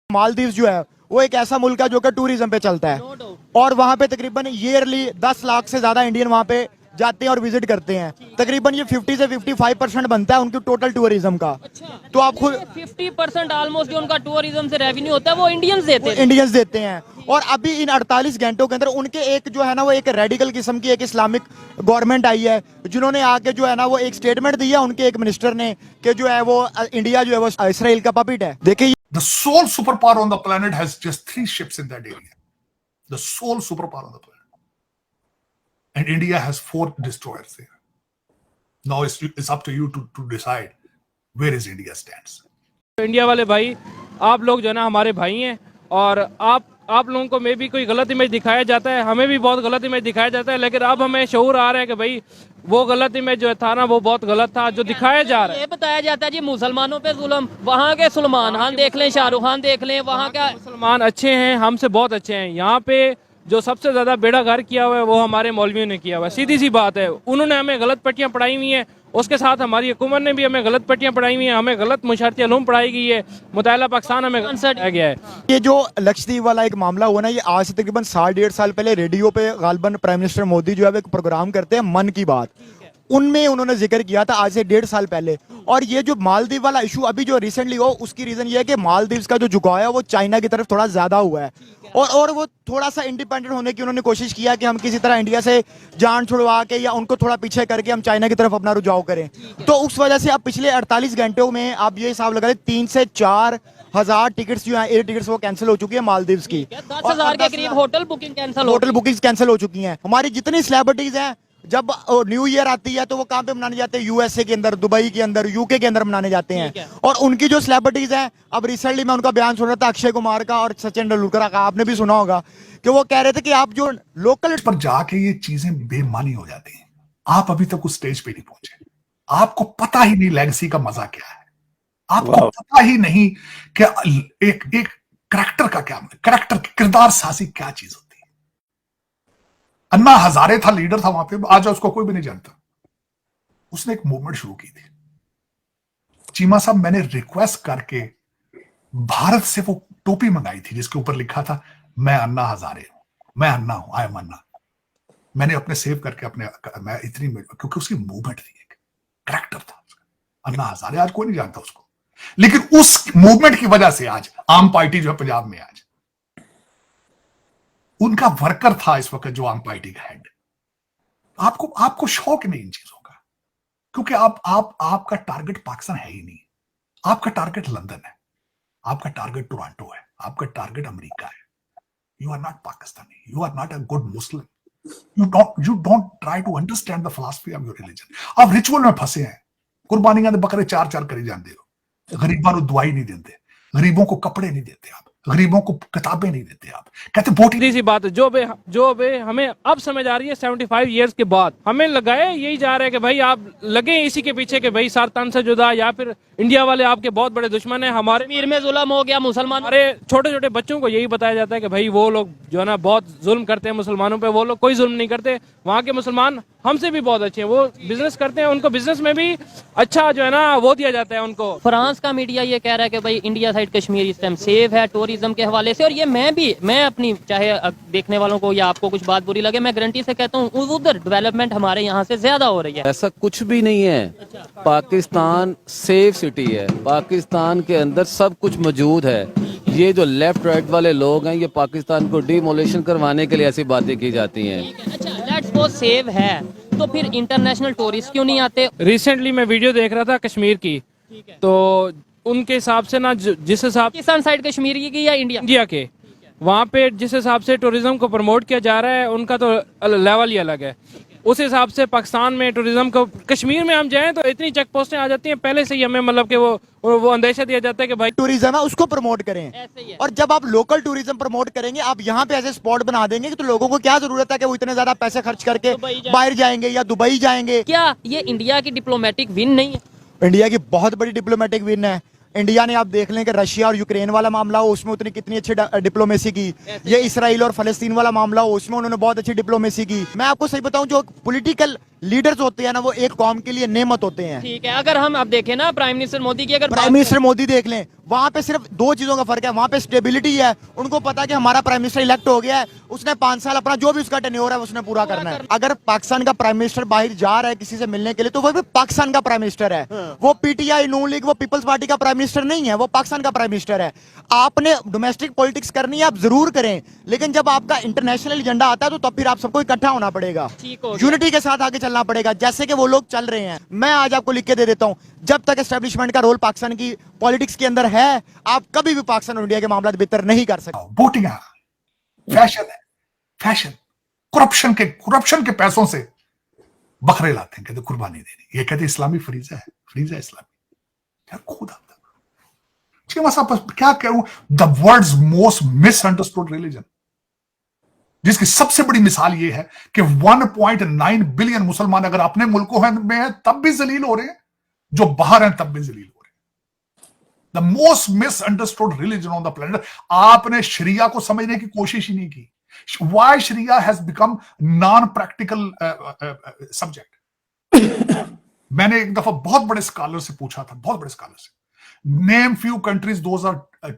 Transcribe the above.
मालदीव जो है वो एक ऐसा मुल्क है जो कि टूरिज्म पे चलता है और वहाँ पे तकरीबन ईयरली 10 लाख से ज्यादा इंडियन वहाँ पे जाते हैं और विजिट करते हैं। तकरीबन ये 50 से 55% बनता है उनकी टोटल टूरिज्म का। तो आप खुद 50% ऑलमोस्ट जो उनका टूरिज्म से रेवेन्यू होता है वो इंडियंस देते हैं। इंडियंस देते हैं। और अभी इन 48 घंटों के अंदर उनके एक जो है ना वो एक रेडिकल किस्म की एक इस्लामिक गवर्नमेंट आई है जिन्होंने आके जो है ना वो एक स्टेटमेंट दिया उनके एक मिनिस्टर ने कि जो है वो इंडिया जो है वो इसराइल का पपेट है। देखिए The sole superpower on the planet has just 3 ships in that area. The sole superpower on the planet. And India has 4 destroyers there. Now it's up to you to decide where is India stands. India वाले भाई, आप लोग जो है ना हमारे भाई हैं और आप लोगों को में भी कोई गलत इमेज दिखाया जाता है, हमें भी बहुत गलत इमेज दिखाया जाता है, लेकिन अब हमें शऊर आ रहा है कि भाई वो गलत इमेज जो था ना वो बहुत गलत था जो दिखाया जा रहा है। ये बताया जाता है जी मुसलमानों पे जुल्म, वहाँ के सलमान खान देख लें, शाहरुख खान देख लें, वहाँ का मुसलमान अच्छे हैं, हमसे बहुत अच्छे हैं। यहाँ पे जो सबसे ज्यादा बेड़ा गर्क किया हुआ है वो हमारे मौलवियों ने किया हुआ है। सीधी सी बात है, उन्होंने हमें गलत पट्टियां पढ़ाई हुई हैं, उसके साथ हमारी हुकूमत ने भी हमें गलत पट्टियां पढ़ाई हुई हैं, हमें गलत मुशारती उलूम पढ़ाई गई है, मुताला पाकिस्तान हमें दिया गया है। ये जो लक्षद्वीप वाला एक मामला हुआ ना, ये आज से तकरीबन 1.5 साल पहले रेडियो पे गालबन प्राइम मिनिस्टर मोदी जो है एक प्रोग्राम करते हैं मन की बात, उनमें उन्होंने जिक्र किया था आज से 1.5 साल पहले। और ये जो मालदीव वाला इशू अभी जो रिसेंटली हो उसकी रीजन ये है कि मालदीव का जो झुकाव है वो चाइना की तरफ थोड़ा ज्यादा हुआ है और वो थोड़ा सा इंडिपेंडेंट होने की उन्होंने कोशिश किया कि हम किसी तरह इंडिया से जान छुड़वा के या उनको थोड़ा पीछे करके हम चाइना की तरफ अपना रुझाव करें। तो उस वजह से अब पिछले 48 घंटों में आप ये हिसाब लगा लें 3 से 4 हजार टिकट्स जो हैं एयर टिकट्स वो कैंसिल हो चुकी है मालदीव्स की। 10,000 के करीब होटल बुकिंग कैंसिल हो चुकी हैं। हमारी जितनी सेलिब्रिटीज हैं जब न्यू ईयर आती है तो वो कहाँ पे मनाने जाते हैं, यूएसए के अंदर, दुबई के अंदर, यूके के अंदर मनाने जाते हैं। और उनकी जो सेलिब्रिटीज हैं, अब रिसेंटली मैं उनका बयान सुन रहा था अक्षय कुमार का और सचिन तेंदुलकर का, आपने भी सुना होगा कि वो कह रहे थे कि आप जो लोकल पर जाके ये चीजें बेमानी हो जाती हैं। आप अभी तक उस स्टेज पे नहीं पहुंचे, आपको पता ही नहीं लेगेसी का मजा क्या है, आपको पता ही नहीं कि एक करैक्टर का क्या, करैक्टर किरदार साजी क्या चीज होती है। अन्ना हजारे था, लीडर था वहां पे, आज उसको कोई भी नहीं जानता। उसने एक मूवमेंट शुरू की थी। चीमा साहब, मैंने रिक्वेस्ट करके भारत से वो टोपी मंगाई थी जिसके ऊपर लिखा था मैं अन्ना हजारे हूं, मैं अन्ना हूं, आई एम अन्ना। मैंने अपने सेव करके मैं इतनी, क्योंकि उसकी मूवमेंट थी, एक करैक्टर था अन्ना हजारे। आज कोई नहीं जानता उसको, लेकिन उस मूवमेंट की वजह से आज आम पार्टी जो है पंजाब में, आज उनका वर्कर था इस वक्त जो आम पार्टी का हेड। आपको शौक नहीं इन चीजों का, क्योंकि आपका टारगेट पाकिस्तान है ही नहीं, आपका टारगेट लंदन है, आपका टारगेट टोरंटो है, आपका टारगेट अमेरिका है। You are not Pakistani, you are not a good Muslim, you don't try to understand the philosophy of your religion. आप रिचुअल में फंसे हैं, कुर्बानियां दे बकरे 4-4 करी जाते हो, गरीबों को दवाई नहीं देते, गरीबों को कपड़े नहीं देते आप, गरीबों को किताबें नहीं देते आप, कहते वोटिंग। सी बात है जो बे हमें अब समझ आ रही है 75 इयर्स के बाद, हमें लगाया यही जा रहा है कि भाई आप लगे इसी के पीछे कि भाई सारतन से जुदा या फिर इंडिया वाले आपके बहुत बड़े दुश्मन है। हमारे कश्मीर में जुल्म हो गया मुसलमान, हमारे छोटे छोटे बच्चों को यही बताया जाता है कि भाई वो लोग जो है ना बहुत जुल्म करते हैं मुसलमानों पे, वो लोग कोई जुल्म नहीं करते। वहाँ के मुसलमान हमसे भी बहुत अच्छे हैं, वो बिजनेस करते हैं, उनको बिजनेस में भी अच्छा जो है ना वो दिया जाता है उनको। फ्रांस का मीडिया ये कह रहा है कि भाई इंडिया साइड कश्मीर इस टाइम सेफ है टूरिज्म के हवाले से। और ये मैं अपनी, चाहे देखने वालों को या आपको कुछ बात बुरी लगे, मैं गारंटी से कहता हूँ उधर डेवलपमेंट हमारे यहाँ से ज्यादा हो रही है। ऐसा कुछ भी नहीं है। पाकिस्तान सेफ सिटी है, पाकिस्तान के अंदर सब कुछ मौजूद है। ये जो लेफ्ट राइट वाले लोग हैं, ये पाकिस्तान को डिमोलिशन करवाने के लिए ऐसी बातें की जाती हैं। अच्छा, लेट्स सपोज सेव है तो फिर इंटरनेशनल टूरिस्ट क्यों नहीं आते? रिसेंटली मैं वीडियो देख रहा था कश्मीर की, तो उनके हिसाब से ना जिस हिसाब पाकिस्तान साइड कश्मीर की या इंडिया के, वहाँ पे जिस हिसाब से टूरिज्म को प्रमोट किया जा रहा है उनका तो लेवल ही अलग है। उस हिसाब से पाकिस्तान में टूरिज्म को, कश्मीर में हम जाएं तो इतनी चेक पोस्टें आ जाती हैं पहले से ही, हमें मतलब कि वो अंदेशा दिया जाता है कि भाई टूरिज्म है उसको प्रमोट करें। और जब आप लोकल टूरिज्म प्रमोट करेंगे, आप यहाँ पे ऐसे स्पॉट बना देंगे तो लोगों को क्या जरूरत है कि वो इतने ज्यादा पैसे खर्च करके बाहर जाएंगे या दुबई जाएंगे। क्या ये इंडिया की डिप्लोमेटिक विन नहीं है? इंडिया की बहुत बड़ी डिप्लोमेटिक विन है। इंडिया ने आप देख लें कि रशिया और यूक्रेन वाला मामला हो उसमें उतनी कितनी अच्छी डिप्लोमेसी की, ये इसराइल और फलस्तीन वाला मामला हो उसमें उन्होंने बहुत अच्छी डिप्लोमेसी की। मैं आपको सही बताऊं, जो पॉलिटिकल लीडर्स होते हैं ना वो एक कौम के लिए नेमत होते हैं। ठीक है, अगर हम अब देखें ना प्राइम मिनिस्टर मोदी की अगर प्राइम मिनिस्टर मोदी देख लें, वहां पे सिर्फ दो चीजों का फर्क है, वहां पे स्टेबिलिटी है, उनको पता है कि हमारा प्राइम मिनिस्टर इलेक्ट हो गया है, उसने 5 साल अपना जो भी उसका टेन्योर है उसने पूरा करना है। अगर पाकिस्तान का प्राइम मिनिस्टर बाहर जा रहा है किसी से मिलने के लिए तो वो भी पाकिस्तान का प्राइम मिनिस्टर है, वो पीटीआई नून लीग वो पीपल्स पार्टी का प्राइम मिनिस्टर नहीं है, वो पाकिस्तान का प्राइम मिनिस्टर है। आपने डोमेस्टिक पॉलिटिक्स करनी है आप जरूर करें, लेकिन जब आपका इंटरनेशनल एजेंडा आता है तो तब फिर आप सबको इकट्ठा होना पड़ेगा, ठीक हो गया। यूनिटी के साथ आगे चलना पड़ेगा, जैसे कि वो लोग चल रहे हैं। मैं आज आपको लिख के दे देता हूं, जब तक एस्टेब्लिशमेंट का रोल पाकिस्तान की पॉलिटिक्स के अंदर है, आप कभी भी पाकिस्तान और इंडिया के मामला बेहतर नहीं कर सकते। बोटियां फैशन है, फैशन करप्शन के पैसों से बकरे लाते हैं, कहते कुर्बानी देनी, ये कहते इस्लामी फरीजा है, फरीजा इस्लामी। यार खुद आप क्या करूं, the world's most misunderstood religion, जिसकी सबसे बड़ी मिसाल यह है कि 1.9 बिलियन मुसलमान अगर अपने मुल्कों में हैं तब भी जलील हो रहे हैं, जो बाहर हैं तब भी जलील हो रहे हैं। The most misunderstood religion on the planet. आपने शरिया को समझने की कोशिश ही नहीं की। Why sharia has become non practical subject. मैंने एक दफा बहुत बड़े स्कॉलर से पूछा था, बहुत बड़े स्कॉलर से, name few countries those are